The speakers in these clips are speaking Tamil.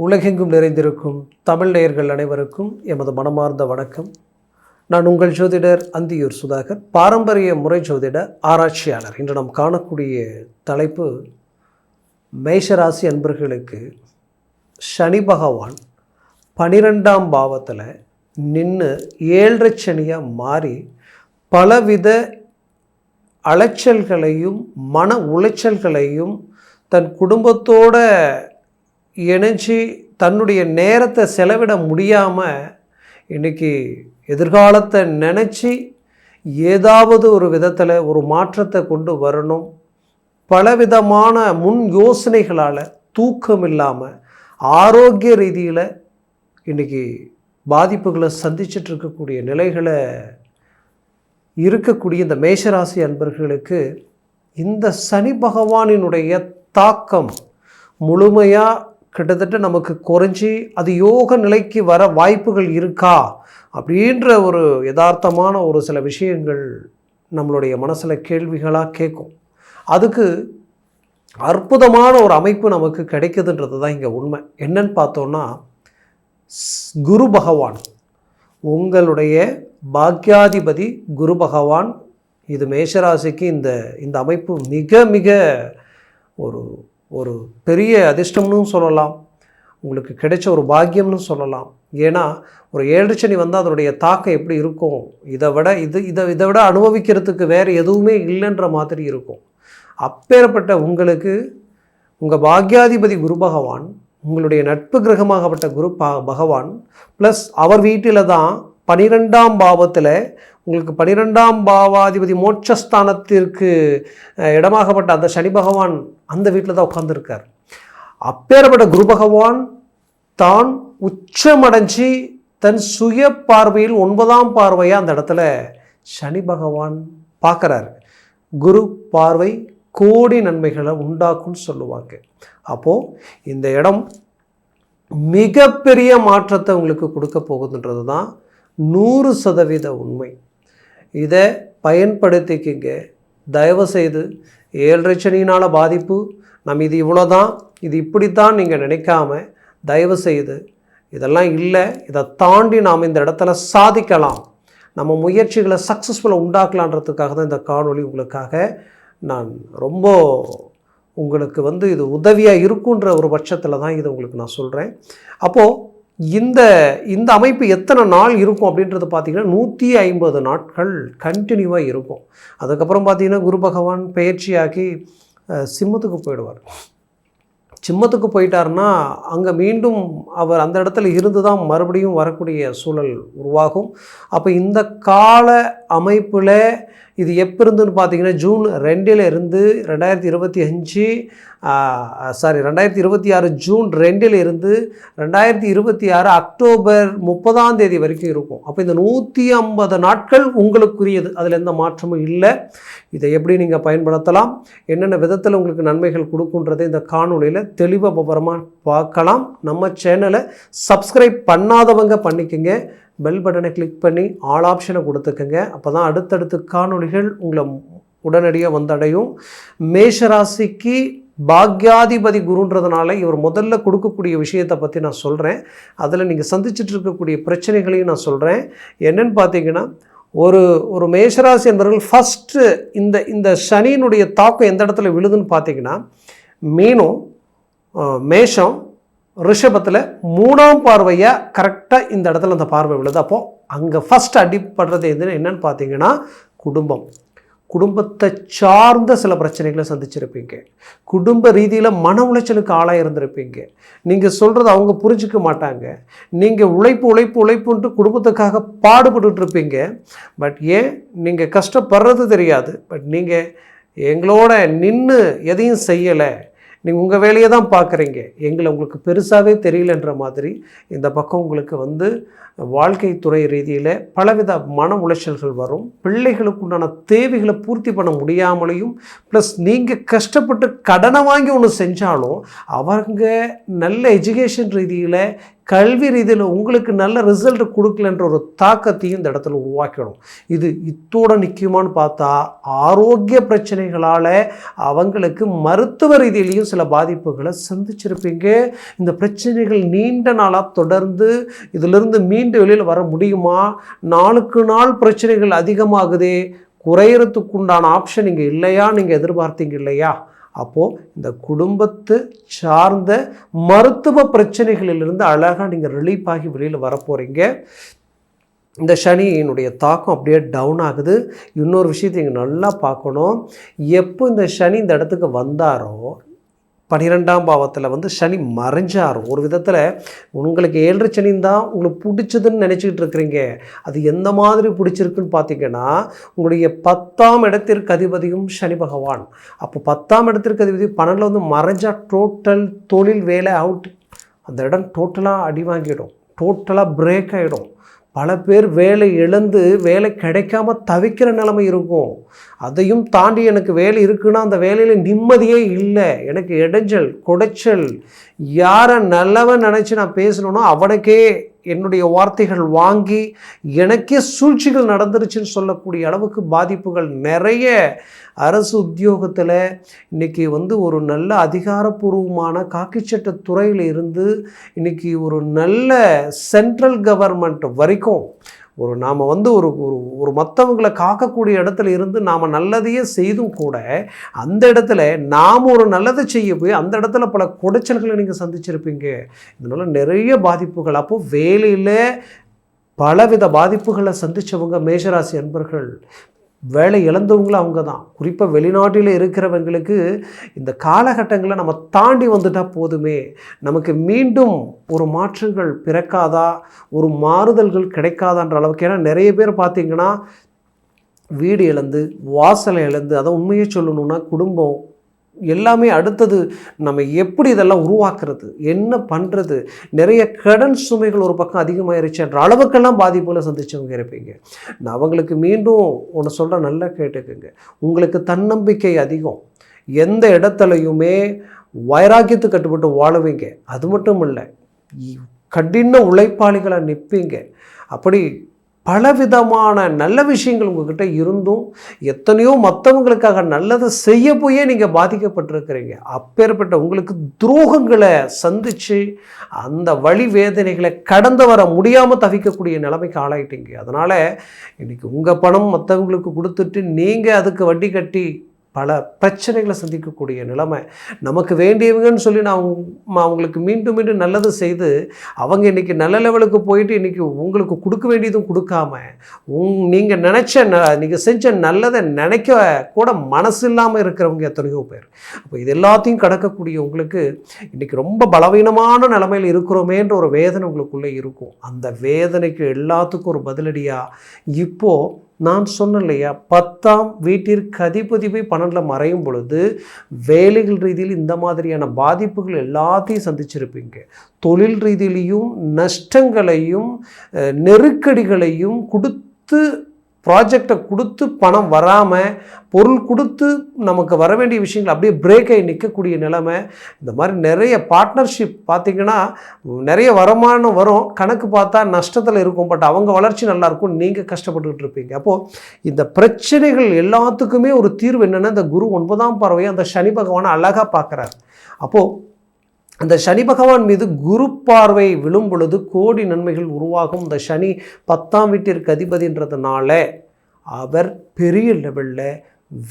உலகெங்கும் நிறைந்திருக்கும் தமிழ் நேயர்கள் அனைவருக்கும் எமது மனமார்ந்த வணக்கம். நான் உங்கள் ஜோதிடர் அந்தியூர் சுதாகர், பாரம்பரிய முறை ஜோதிட ஆராய்ச்சியாளர். இன்று நாம் காணக்கூடிய தலைப்பு, மேஷராசி அன்பர்களுக்கு சனி பகவான் 12ஆம் பாவத்தில் நின்று 7.5 சனியாக மாறி பலவித அலைச்சல்களையும் மன உளைச்சல்களையும் தன் குடும்பத்தோட இணைஞ்சி தன்னுடைய நேரத்தை செலவிட முடியாமல் இன்றைக்கி எதிர்காலத்தை நினச்சி ஏதாவது ஒரு விதத்தில் ஒரு மாற்றத்தை கொண்டு வரணும், பலவிதமான முன் யோசனைகளால் தூக்கம் இல்லாமல் ஆரோக்கிய ரீதியில் இன்றைக்கி பாதிப்புகளை சந்திச்சுட்டு இருக்கக்கூடிய நிலைகளை இருக்கக்கூடிய இந்த மேஷராசி அன்பர்களுக்கு இந்த சனி பகவானினுடைய தாக்கம் முழுமையாக கிட்டத்தட்ட நமக்கு குறைஞ்சி அது யோக நிலைக்கு வர வாய்ப்புகள் இருக்கா அப்படின்ற ஒரு யதார்த்தமான ஒரு சில விஷயங்கள் நம்மளுடைய மனசில் கேள்விகளாக கேட்கும். அதுக்கு அற்புதமான ஒரு அமைப்பு நமக்கு கிடைக்குதுன்றது தான் இங்கே உண்மை. என்னன்னு பார்த்தோன்னா, குரு பகவான், உங்களுடைய பாக்யாதிபதி குரு பகவான், இது மேஷராசிக்கு இந்த அமைப்பு மிக மிக ஒரு பெரிய அதிர்ஷ்டம்னு சொல்லலாம், உங்களுக்கு கிடைச்ச ஒரு பாக்கியம்னு சொல்லலாம். ஏன்னா ஒரு 7.5 சனி வந்தால் அதனுடைய தாக்கம் எப்படி இருக்கும், இதை விட அனுபவிக்கிறதுக்கு வேறு எதுவுமே இல்லைன்ற மாதிரி இருக்கும். அப்பேற்பட்ட உங்களுக்கு உங்கள் பாக்யாதிபதி குரு பகவான், உங்களுடைய நட்பு கிரகமாகப்பட்ட குரு பகவான் ப்ளஸ் அவர் வீட்டில் தான் 12ஆம் பாவத்தில் உங்களுக்கு 12ஆம் பாவாதிபதி மோட்சஸ்தானத்திற்கு இடமாகப்பட்ட அந்த சனி பகவான் அந்த வீட்டில் தான் உட்கார்ந்துருக்கார். அப்பேற்பட்ட குரு பகவான் தான் உச்சமடைஞ்சி தன் சுய பார்வையில் 9ஆம் பார்வையாக அந்த இடத்துல சனி பகவான் பார்க்குறாரு. குரு பார்வை கோடி நன்மைகளை உண்டாக்கும்னு சொல்லுவாங்க. அப்போது இந்த இடம் மிகப்பெரிய மாற்றத்தை உங்களுக்கு கொடுக்க போகுதுன்றது தான் 100% உண்மை. இதை பயன்படுத்திக்கிங்க. தயவுசெய்து 7.5 சனியினால் பாதிப்பு, இது இவ்வளோதான், இது இப்படித்தான் நீங்கள் நினைக்காம, தயவுசெய்து இதெல்லாம் இல்லை, இதை தாண்டி நாம் இந்த இடத்துல சாதிக்கலாம், நம்ம முயற்சிகளை சக்ஸஸ்ஃபுல்லாக உண்டாக்கலான்றதுக்காக தான் இந்த காணொளி உங்களுக்காக நான் ரொம்ப உங்களுக்கு இது உதவியாக இருக்குன்ற ஒரு பட்சத்தில் தான் இதை உங்களுக்கு நான் சொல்கிறேன். அப்போது இந்த அமைப்பு எத்தனை நாள் இருக்கும் அப்படின்றது பார்த்திங்கன்னா 150 நாட்கள் கண்டினியூவாக இருக்கும். அதுக்கப்புறம் பார்த்திங்கன்னா குரு பகவான் பயிற்சியாக்கி சிம்மத்துக்கு போயிடுவார். சிம்மத்துக்கு போயிட்டார்னா அங்கே மீண்டும் அவர் அந்த இடத்துல இருந்து தான் மறுபடியும் வரக்கூடிய சூழல் உருவாகும். அப்போ இந்த கால அமைப்பில் இது எப்போ இருந்துன்னு பார்த்தீங்கன்னா ஜூன் 2 இருந்து 2026 ஜூன் 2 இருந்து 2026 அக்டோபர் 30 வரைக்கும் இருக்கும். அப்போ இந்த 150 நாட்கள் உங்களுக்குரியது, அதில் எந்த மாற்றமும் இல்லை. இதை எப்படி நீங்கள் பயன்படுத்தலாம், என்னென்ன விதத்தில் உங்களுக்கு நன்மைகள் கொடுக்குன்றதை இந்த காணொலியில் தெளிவாக விவரமாக பார்க்கலாம். நம்ம சேனலை சப்ஸ்கிரைப் பண்ணாதவங்க பண்ணிக்கோங்க, பெல் பட்டனை கிளிக் பண்ணி ஆல் ஆப்ஷனை கொடுத்துக்கங்க. அப்போ தான் அடுத்தடுத்து காணொளிகள் உங்களை உடனடியாக வந்தடையும். மேஷராசிக்கு பாக்யாதிபதி குருன்றதுனால இவர் முதல்ல கொடுக்கக்கூடிய விஷயத்தை பற்றி நான் சொல்கிறேன். அதில் நீங்கள் சந்திச்சுட்டு இருக்கக்கூடிய பிரச்சனைகளையும் நான் சொல்கிறேன். என்னென்னு பார்த்தீங்கன்னா, ஒரு மேஷராசி என்பவர்கள் ஃபஸ்ட்டு இந்த சனியினுடைய தாக்கம் எந்த இடத்துல விழுதுன்னு பார்த்தீங்கன்னா, மீனம், மேஷம், ரிஷபத்தில் 3ஆம் பார்வையாக கரெக்டாக இந்த இடத்துல அந்த பார்வை விழுது. அப்போது அங்கே ஃபஸ்ட் அடிப்படுறது என்னென்னு பார்த்தீங்கன்னா, குடும்பத்தை சார்ந்த சில பிரச்சனைகளை சந்திச்சிருப்பீங்க. குடும்ப ரீதியில் மன உளைச்சலுக்கு ஆளாக இருந்திருப்பீங்க. நீங்கள் சொல்கிறது அவங்க புரிஞ்சிக்க மாட்டாங்க. நீங்கள் உழைப்புன்ட்டு குடும்பத்துக்காக பாடுபட்டுருப்பீங்க. பட் ஏன் நீங்கள் கஷ்டப்படுறது தெரியாது. பட் நீங்கள் எங்களோட நின்று எதையும் செய்யலை, நீங்கள் உங்கள் வேலையை தான் பார்க்குறீங்க, எங்களை உங்களுக்கு பெருசாகவே தெரியலன்ற மாதிரி இந்த பக்கம் உங்களுக்கு வாழ்க்கை துறை ரீதியில் பலவித மன உளைச்சல்கள் வரும். பிள்ளைகளுக்கு உண்டான தேவைகளை பூர்த்தி பண்ண முடியாமலையும், ப்ளஸ் நீங்கள் கஷ்டப்பட்டு கடனை வாங்கி ஒன்று செஞ்சாலும் அவங்க நல்ல எஜுகேஷன் ரீதியில் கல்வி ரீதியில் உங்களுக்கு நல்ல ரிசல்ட் கொடுக்கலன்ற ஒரு தாக்கத்தையும் இந்த இடத்துல உருவாக்கிடும். இது இத்தோட நிற்குமான்னு பார்த்தா ஆரோக்கிய பிரச்சனைகளால் அவங்களுக்கு மருத்துவ ரீதியிலையும் சில பாதிப்புகளை சந்திச்சிருப்பீங்க. இந்த பிரச்சனைகள் நீண்ட நாளாக தொடர்ந்து இதிலிருந்து மீண்டு வெளியில் வர முடியுமா? நாளுக்கு நாள் பிரச்சனைகள் அதிகமாகுதே, குறையறதுக்குண்டான ஆப்ஷன் இங்கே இல்லையா? நீங்கள் எதிர்பார்த்தீங்க இல்லையா? அப்போது இந்த குடும்பத்து சார்ந்த மருத்துவ பிரச்சனைகளிலிருந்து அழகாக நீங்கள் ரிலீஃப் ஆகி வெளியில் வரப்போகிறீங்க. இந்த சனியினுடைய தாக்கம் அப்படியே டவுன் ஆகுது. இன்னொரு விஷயத்தை இங்கே நல்லா பார்க்கணும். எப்போ இந்த சனி இந்த இடத்துக்கு வந்தாரோ 12ஆம் பாவத்தில் சனி மறைஞ்சார். ஒரு விதத்தில் உங்களுக்கு 7 சனின்னு தான் உங்களுக்கு பிடிச்சதுன்னு நினச்சிக்கிட்டு இருக்கிறீங்க. அது எந்த மாதிரி பிடிச்சிருக்குன்னு பார்த்தீங்கன்னா, உங்களுடைய 10ஆம் இடத்திற்கு அதிபதியும் சனி பகவான். அப்போ 10ஆம் இடத்திற்கு அதிபதி 12 மறைஞ்சா டோட்டல் தொழில் வேலை அவுட். அந்த இடம் டோட்டலாக அடி வாங்கிடும், டோட்டலாக பிரேக் ஆகிடும். பல பேர் வேலை இழந்து வேலை கிடைக்காம தவிக்கிற நிலைமை இருக்கும். அதையும் தாண்டி எனக்கு வேலை இருக்குன்னா அந்த வேலையில் நிம்மதியே இல்லை, எனக்கு இடைஞ்சல் குடைச்சல், யாரை நல்லவன் நினச்சி நான் பேசணுன்னா அவனுக்கே என்னுடைய வார்த்தைகள் வாங்கி எனக்கே சூழ்ச்சிகள் நடந்துருச்சுன்னு சொல்லக்கூடிய அளவுக்கு பாதிப்புகள் நிறைய. அரசு உத்தியோகத்தில் இன்றைக்கி ஒரு நல்ல அதிகாரப்பூர்வமான காக்கிச்சட்ட துறையில் இருந்து இன்றைக்கி ஒரு நல்ல சென்ட்ரல் கவர்மெண்ட் வரைக்கும் நாம் ஒரு ஒரு மற்றவங்களை காக்கக்கூடிய இடத்துல இருந்து நாம் நல்லதையே செய்தும் கூட அந்த இடத்துல நாம் ஒரு நல்லதை செய்ய போய் அந்த இடத்துல பல குடைச்சல்களை நீங்கள் சந்திச்சிருப்பீங்க. இதனால் நிறைய பாதிப்புகள். அப்போது வேலையில் பலவித பாதிப்புகளை சந்தித்தவங்க மேஷராசி அன்பர்கள், வேலை இழந்தவங்களும் அவங்க தான். குறிப்பாக வெளிநாட்டில் இருக்கிறவங்களுக்கு இந்த காலகட்டங்களை நம்ம தாண்டி வந்துட்டால் போதுமே, நமக்கு மீண்டும் ஒரு மாற்றங்கள் பிறக்காதா, ஒரு மாறுதல்கள் கிடைக்காதான்ற அளவுக்கு. ஏன்னா நிறைய பேர் பார்த்திங்கன்னா வீடு இழந்து வாசலை இழந்து, அதை உண்மையை சொல்லணுன்னா குடும்பம் எல்லாமே அடுத்தது நம்ம எப்படி இதெல்லாம் உருவாக்குறது, என்ன பண்ணுறது, நிறைய கடன் சுமைகள் ஒரு பக்கம் அதிகமாகிருச்சுன்ற அளவுக்கெல்லாம் பாதிப்புகளை சந்தித்தவங்க இருப்பீங்க. நான் அவங்களுக்கு மீண்டும் ஒன்று சொல்கிறேன், நல்லா கேட்டுக்குங்க. உங்களுக்கு தன்னம்பிக்கை அதிகம், எந்த இடத்துலையுமே வைராக்கியத்துக்கு கட்டுப்பட்டு வாழுவீங்க. அது மட்டும் இல்லை, கடின உழைப்பாளிகளை நிற்பீங்க. அப்படி பலவிதமான நல்ல விஷயங்கள் உங்ககிட்ட இருந்தும் எத்தனையோ மற்றவங்களுக்காக நல்லதை செய்ய போயே நீங்கள் பாதிக்கப்பட்டிருக்கிறீங்க. அப்பேற்பட்ட உங்களுக்கு துரோகங்களை சந்தித்து அந்த வழி வேதனைகளை கடந்து வர முடியாமல் தவிக்கக்கூடிய நிலைமைக்கு ஆளாயிட்டீங்க. அதனால் இன்றைக்கி உங்கள் பணம் மற்றவங்களுக்கு கொடுத்துட்டு நீங்கள் அதுக்கு வட்டி கட்டி பல பிரச்சனைகளை சந்திக்கக்கூடிய நிலைமை. நமக்கு வேண்டியவங்கன்னு சொல்லி நான் அவங்களுக்கு மீண்டும் மீண்டும் நல்லது செய்து அவங்க இன்றைக்கி நல்ல லெவலுக்கு போயிட்டு இன்றைக்கி உங்களுக்கு கொடுக்க வேண்டியதும் கொடுக்காம நீங்கள் நீங்கள் செஞ்ச நல்லதை நினைக்க கூட மனசு இல்லாமல் இருக்கிறவங்க எத்தனையோ பேர். அப்போ இது எல்லாத்தையும் கடக்கக்கூடிய உங்களுக்கு இன்றைக்கி ரொம்ப பலவீனமான நிலைமையில் இருக்கிறோமேன்ற ஒரு வேதனை உங்களுக்குள்ளே இருக்கும். அந்த வேதனைக்கு எல்லாத்துக்கும் ஒரு பதிலடியாக இப்போது நான் சொன்னேன் இல்லையா, 10ஆம் வீட்டிற்கு அதிபதி போய் 12 மறையும் பொழுது வேலைகள் ரீதியில் இந்த மாதிரியான பாதிப்புகள் எல்லாத்தையும் சந்திச்சிருப்பீங்க. தொழில் ரீதியிலையும் நஷ்டங்களையும் நெருக்கடிகளையும் கொடுத்து, ப்ராஜெக்டை கொடுத்து பணம் வராமல், பொருள் கொடுத்து நமக்கு வர வேண்டிய விஷயங்கள் அப்படியே பிரேக் ஆகி நிற்கக்கூடிய நிலைமை. இந்த மாதிரி நிறைய பார்ட்னர்ஷிப் பார்த்திங்கன்னா நிறைய வருமானம் வரும், கணக்கு பார்த்தா நஷ்டத்தில் இருக்கும். பட் அவங்க வளர்ச்சி நல்லாயிருக்கும், நீங்கள் கஷ்டப்பட்டுக்கிட்டு இருப்பீங்க. அப்போது இந்த பிரச்சனைகள் எல்லாத்துக்குமே ஒரு தீர்வு என்னென்னா, இந்த குரு 9ஆம் பார்வையை அந்த சனி பகவானை அழகாக பார்க்குறாரு. அப்போது அந்த சனி பகவான் மீது குரு பார்வை விழும் பொழுது கோடி நன்மைகள் உருவாகும். இந்த சனி 10ஆம் வீட்டிற்கு அதிபதின்றதுனால அவர் பெரிய லெவலில்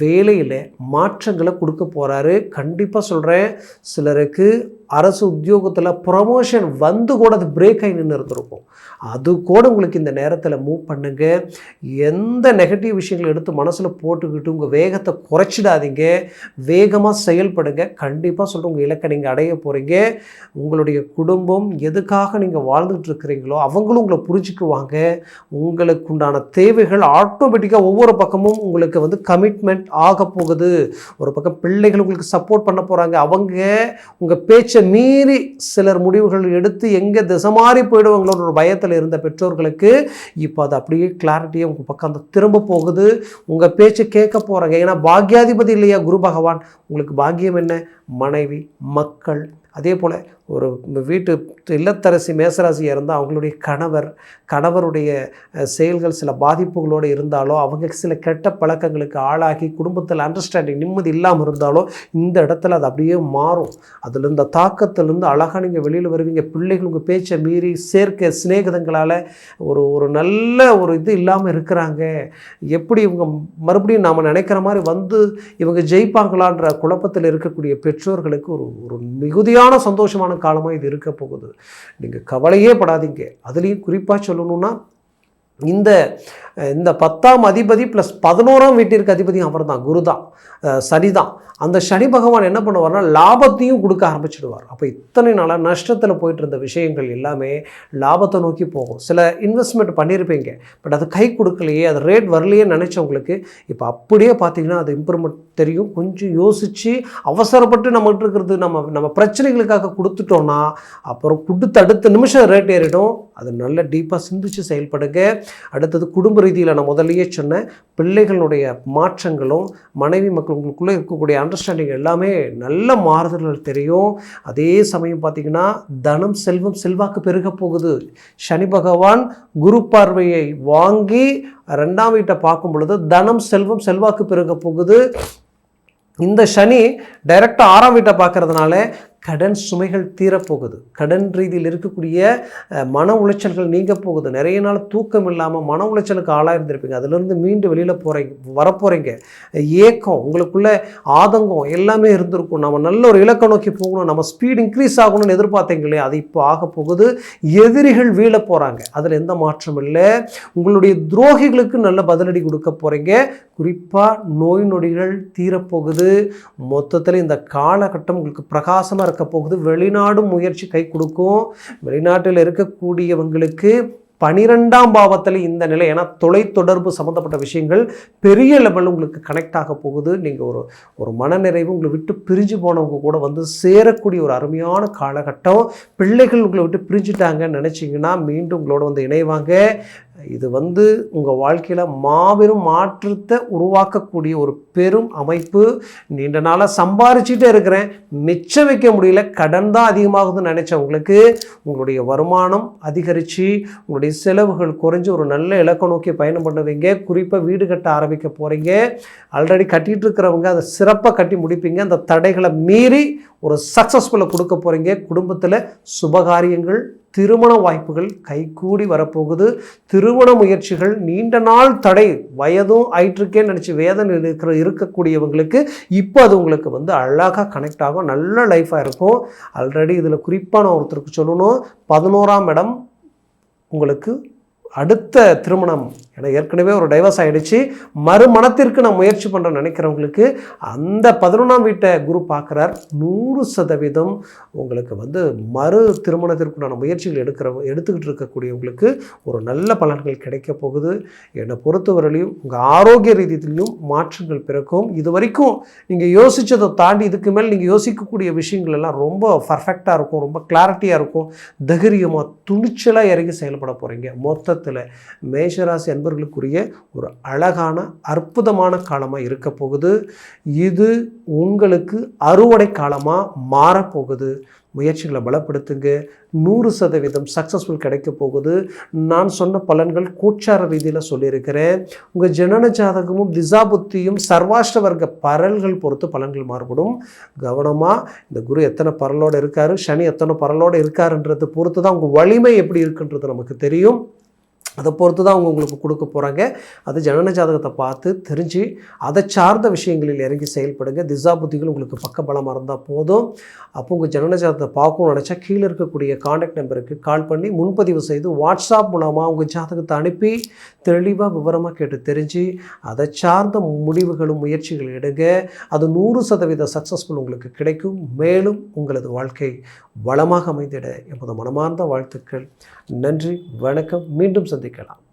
வேலையில் மாற்றங்களை கொடுக்க போகிறாரு. கண்டிப்பாக சொல்கிறேன், சிலருக்கு அரசு உத்தியோகத்தில் ப்ரமோஷன் வந்து கூட அது பிரேக் ஆகி நின்று இருந்திருக்கும். அது கூட உங்களுக்கு இந்த நேரத்தில் மூவ் பண்ணுங்க. எந்த நெகட்டிவ் விஷயங்களை எடுத்து மனசில் போட்டுக்கிட்டு உங்கள் வேகத்தை குறைச்சிடாதீங்க, வேகமாக செயல்படுங்க. கண்டிப்பாக சொல்கிறேன், உங்கள் இலக்கை நீங்கள் அடைய போகிறீங்க. உங்களுடைய குடும்பம் எதுக்காக நீங்கள் வாழ்ந்துட்டு இருக்கிறீங்களோ அவங்களும் உங்களை புரிஞ்சுக்குவாங்க. உங்களுக்கு உண்டான தேவைகள் ஆட்டோமேட்டிக்காக ஒவ்வொரு பக்கமும் உங்களுக்கு கமிட்மெண்ட் ஆக போகுது. ஒரு பக்கம் பிள்ளைகள் உங்களுக்கு சப்போர்ட் பண்ண போகிறாங்க. அவங்க உங்கள் பேச்சை மீறி சிலர் முடிவுகள் எடுத்து எங்கே திசை மாறி போயிடுவாங்களோட ஒரு பயத்தில் இருந்த பெற்றோர்களுக்கு இப்போ அது அப்படியே கிளாரிட்டியாக உங்கள் பக்கம் அந்த திரும்ப போகுது. உங்கள் பேச்சை கேட்க போகிறாங்க. ஏன்னா பாக்யாதிபதி இல்லையா குரு பகவான், உங்களுக்கு பாக்கியம் என்ன, மனைவி, மக்கள், அதே போல் ஒரு வீட்டு இல்லத்தரசி மேசராசியாக இருந்தால் அவங்களுடைய கணவருடைய செயல்கள் சில பாதிப்புகளோடு இருந்தாலோ, அவங்க சில கெட்ட பழக்கங்களுக்கு ஆளாகி குடும்பத்தில் அண்டர்ஸ்டாண்டிங் நிம்மதி இல்லாமல் இருந்தாலோ இந்த இடத்துல அது அப்படியே மாறும். அதில் இந்த தாக்கத்திலேருந்து அழகாக நீங்கள் வெளியில் வருவீங்க. பிள்ளைகள் உங்கள் பேச்சை மீறி சேர்க்க சிநேகிதங்களால் ஒரு நல்ல ஒரு இது இல்லாமல் இருக்கிறாங்க. எப்படி இவங்க மறுபடியும் நாம் நினைக்கிற மாதிரி வந்து இவங்க ஜெயிப்பாங்களான்ற குழப்பத்தில் இருக்கக்கூடிய பெற்றோர்களுக்கு ஒரு மிகுதியான சந்தோஷமான காலமாக இது இருக்க போகுது. நீங்கள் கவலையே படாதீங்க. அதுலேயும் குறிப்பாக சொல்லணும்னா இந்த 10ஆம் அதிபதி ப்ளஸ் 11ஆம் வீட்டிற்கு அதிபதியும் அவர் தான், குரு தான், சனி தான். அந்த சனி பகவான் என்ன பண்ணுவார்னா லாபத்தையும் கொடுக்க ஆரம்பிச்சிடுவார். அப்போ இத்தனை நாளாக நஷ்டத்தில் போயிட்டு இருந்த விஷயங்கள் எல்லாமே லாபத்தை நோக்கி போகும். சில இன்வெஸ்ட்மெண்ட் பண்ணியிருப்பீங்க, பட் அது கை கொடுக்கலையே, அது ரேட் வரலையே நினச்சவங்களுக்கு இப்போ அப்படியே பார்த்தீங்கன்னா அது இம்ப்ரூவ்மெண்ட் தெரியும். கொஞ்சம் யோசித்து அவசரப்பட்டு நம்மகிட்ட இருக்கிறது நம்ம பிரச்சனைகளுக்காக கொடுத்துட்டோன்னா அப்புறம் கொடுத்து அடுத்த நிமிஷம் ரேட் ஏறிடும். அது நல்ல டீப்பாக சிந்திச்சு செயல்படுங்க. அடுத்தது குடும்ப ரீதியில் நான் முதல்லையே சொன்னேன், பிள்ளைகளுடைய மாற்றங்களும் மனைவி மக்கள் உங்களுக்குள்ளே இருக்கக்கூடிய அண்டர்ஸ்டாண்டிங் எல்லாமே நல்ல மாறுதல்கள் தெரியும். அதே சமயம் பார்த்திங்கன்னா தனம், செல்வம், செல்வாக்கு பெருக போகுது. சனி பகவான் குரு பார்வையை வாங்கி 2ஆம் வீட்டை பார்க்கும் பொழுது தனம், செல்வம், செல்வாக்கு பெருக போகுது. இந்த சனி டைரெக்டாக 6ஆம் வீட்டை பார்க்கறதுனால கடன் சுமைகள் தீரப்போகுது. கடன் ரீதியில் இருக்கக்கூடிய மன உளைச்சல்கள் நீங்க போகுது. நிறைய நாள் தூக்கம் இல்லாமல் மன உளைச்சலுக்கு ஆளாக இருந்திருப்பீங்க. அதிலிருந்து மீண்டு வெளியில் வரப்போகிறீங்க. ஏக்கம், உங்களுக்குள்ள ஆதங்கம் எல்லாமே இருந்திருக்கும். நம்ம நல்ல ஒரு இலக்கை நோக்கி போகணும், நம்ம ஸ்பீட் இன்க்ரீஸ் ஆகணும்னு எதிர்பார்த்தீங்களே, அது இப்போ ஆக போகுது. எதிரிகள் வீழ போகிறாங்க, அதில் எந்த மாற்றம் இல்லை. உங்களுடைய துரோகிகளுக்கு நல்ல பதிலடி கொடுக்க போகிறீங்க. குறிப்பாக நோய் நொடிகள் தீரப்போகுது. மொத்தத்தில் இந்த காலகட்டம் உங்களுக்கு பிரகாசமாக இருக்க போகுது. வெளிநாடு முயற்சி கை கொடுக்கும். வெளிநாட்டில் இருக்கக்கூடியவங்களுக்கு 12ஆம் பாவத்தில் இந்த நிலை, ஏன்னா தொலைத்தொடர்பு சம்மந்தப்பட்ட விஷயங்கள் பெரிய லெவலில் உங்களுக்கு கனெக்ட் ஆக போகுது. நீங்கள் ஒரு மனநிறைவு உங்களை விட்டு பிரிஞ்சு போனவங்க கூட வந்து சேரக்கூடிய ஒரு அருமையான காலகட்டம். பிள்ளைகள் உங்களை விட்டு பிரிஞ்சுட்டாங்கன்னு நினச்சிங்கன்னா மீண்டும் உங்களோட வந்து இணைவாங்க. இது வந்து உங்கள் வாழ்க்கையில் மாபெரும் மாற்றத்தை உருவாக்கக்கூடிய ஒரு பெரும் அமைப்பு. நீண்ட நாளாக சம்பாரிச்சுட்டே இருக்கிறேன், மிச்சம் வைக்க முடியல, கடன் தான் அதிகமாகுதுன்னு நினச்சவங்களுக்கு உங்களுடைய வருமானம் அதிகரித்து உங்களுடைய செலவுகள் குறைஞ்சி ஒரு நல்ல இலக்கை நோக்கி பயணம் பண்ணுவீங்க. குறிப்பாக வீடு கட்ட ஆரம்பிக்க போகிறீங்க. ஆல்ரெடி கட்டிகிட்டு இருக்கிறவங்க அதை சிறப்பாக கட்டி முடிப்பீங்க. அந்த தடைகளை மீறி ஒரு சக்ஸஸ்ஃபுல்லாக கொடுக்க போகிறீங்க. குடும்பத்தில் சுபகாரியங்கள், திருமண வாய்ப்புகள் கைகூடி வரப்போகுது. திருமண முயற்சிகள் நீண்ட நாள் தடை, வயதும் ஆயிற்றுக்கேன்னு நினச்சி வேதனை இருக்கக்கூடியவங்களுக்கு இப்போ அது உங்களுக்கு வந்து அழகாக கனெக்ட் ஆகும். நல்ல லைஃபாக இருக்கும். ஆல்ரெடி இதில் குறிப்பாக நான் ஒருத்தருக்கு சொல்லணும், 11ஆம் இடம் உங்களுக்கு அடுத்த திருமணம், ஏன்னா ஏற்கனவே ஒரு டைவர்ஸ் ஆகிடுச்சு, மறுமணத்திற்கு நான் முயற்சி பண்ணுறேன்னு நினைக்கிறவங்களுக்கு அந்த 11ஆம் வீட்டை குரு பார்க்குறார். 100% உங்களுக்கு வந்து மறு திருமணத்திற்குண்டான முயற்சிகள் எடுத்துக்கிட்டு இருக்கக்கூடியவங்களுக்கு ஒரு நல்ல பலன்கள் கிடைக்க போகுது. என்னை பொறுத்தவரையிலையும் உங்கள் ஆரோக்கிய ரீதியிலையும் மாற்றங்கள் பிறக்கும். இது வரைக்கும் நீங்கள் யோசித்ததை தாண்டி இதுக்கு மேல் நீங்கள் யோசிக்கக்கூடிய விஷயங்கள் எல்லாம் ரொம்ப பர்ஃபெக்டாக இருக்கும், ரொம்ப கிளாரிட்டியாக இருக்கும். தைரியமாக துணிச்சலாக இறங்கி செயல்பட போகிறீங்க. மொத்தத்தில் மேஷராசி அன்பர்களுக்குரிய ஒரு அழகான அற்புதமான காலமாக இருக்க போகுது. இது உங்களுக்கு அறுவடை காலமாக மாறப்போகுது. முயற்சிகளை பலப்படுத்துங்க. 100% சக்ஸஸ்ஃபுல் கிடைக்க போகுது. நான் சொன்ன பலன்கள் கோச்சார ரீதியில் சொல்லியிருக்கிறேன். உங்கள் ஜனன ஜாதகமும் திசாபுத்தியும் சர்வாஷ்ட வர்க்க பரல்கள் பொறுத்து பலன்கள் மாறுபடும். கவனமாக, இந்த குரு எத்தனை பரலோடு இருக்கார், சனி எத்தனை பரலோடு இருக்காருன்றது பொறுத்து தான் உங்கள் வலிமை எப்படி இருக்குன்றது நமக்கு தெரியும். அதை பொறுத்து தான் அவங்க உங்களுக்கு கொடுக்க போகிறாங்க. அது ஜனன ஜாதகத்தை பார்த்து தெரிஞ்சு அதை சார்ந்த விஷயங்களில் இறங்கி செயல்படுங்க. திசா புத்திகள் உங்களுக்கு பக்கபலமாக இருந்தால் போதும். அப்போ உங்கள் ஜனன ஜாதகத்தை பார்க்கணும்னு நினச்சா கீழே இருக்கக்கூடிய காண்டாக்ட் நம்பருக்கு கால் பண்ணி முன்பதிவு செய்து வாட்ஸ்அப் மூலமாக உங்கள் ஜாதகத்தை அனுப்பி தெளிவாக விவரமாக கேட்டு தெரிஞ்சு அதை சார்ந்த முடிவுகளும் முயற்சிகள் எடுங்க. அது 100% சக்ஸஸ்ஃபுல் உங்களுக்கு கிடைக்கும். மேலும் உங்களது வாழ்க்கை வளமாக அமைந்திட எமது மனமார்ந்த வாழ்த்துக்கள். நன்றி, வணக்கம். மீண்டும் சந்திக்கலாம்.